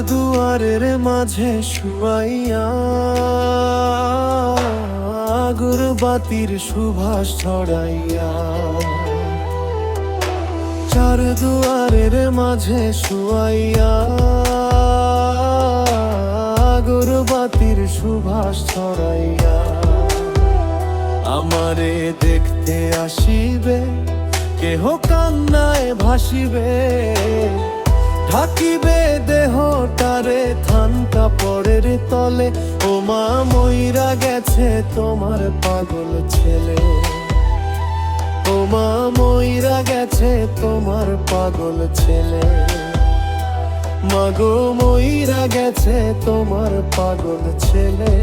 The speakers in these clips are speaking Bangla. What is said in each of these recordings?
দুয়ারের মাঝে শুয়াইয়া আগরবাতির সুবাস ছড়াইয়া, চার দুয়ারের মাঝে শুয়াইয়া আগরবাতির সুবাস ছড়াইয়া, আমারে দেখতে আসিবে কেহ কান্নায় ভাসিবে, ঢাকিবে দেহটারে থান কাপড়ের তলে। ও মা মইরা গেছে তোমার পাগল ছেলে, ও মা মইরা গেছে তোমার পাগল ছেলে, মাগো মইরা গেছে তোমার পাগল ছেলে।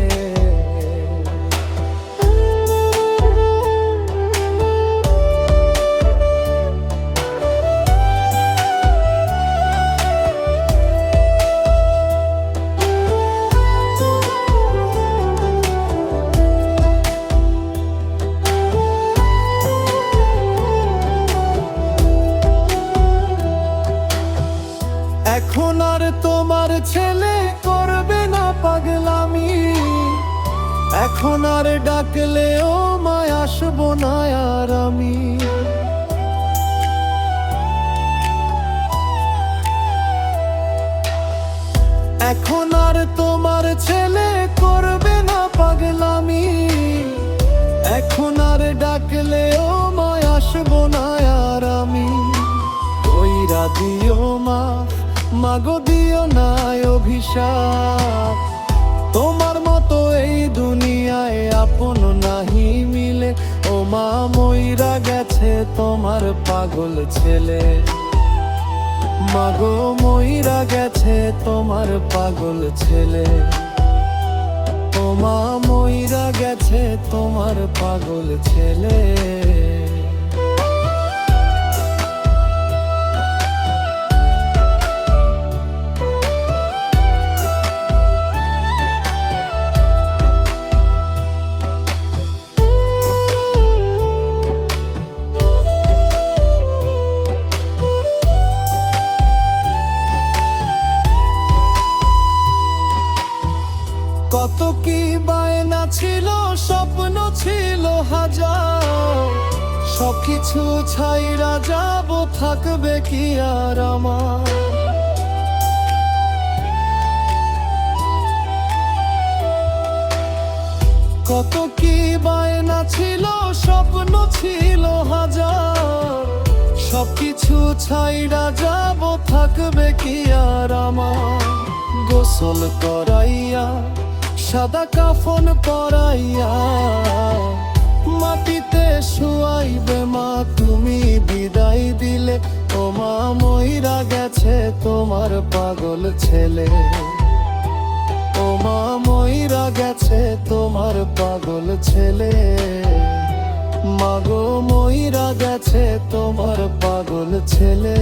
এখন আর তোমার ছেলে করবে না পাগলামি, এখন আর ডাকলেও মায় আসবো না আর আমি। এখন আর তোমার ছেলে করবে না পাগলামি, এখন আর ডাকলেও মায় আসবো না আর আমি। কইরা দিও মা, মাগো দিও না অভিশাপ, তোমার মতো এই দুনিয়ায় আপন নাহি মিলে। ও মা মইরা গেছে তোমার পাগল ছেলে, মাগো মইরা গেছে তোমার পাগল ছেলে, ও মা মইরা গেছে তোমার পাগল ছেলে। কত কি বায়না ছিল, স্বপ্ন ছিল হাজার, সবকিছু ছাইরা যাব, থাকবে কি আর আমার। কত কি বায়না ছিল, স্বপ্ন ছিল হাজার, সবকিছু ছাইরা যাব, থাকবে কি আর আমার। গোসল করাইয়া সাদা কাফন পরাইয়া মাটিতে শুয়াইবে মা তুমি বিদায় দিলে। ও মা মইরা গেছে তোমার পাগল ছেলে, ও মা মইরা গেছে তোমার পাগল ছেলে, মাগো মইরা গেছে তোমার পাগল ছেলে।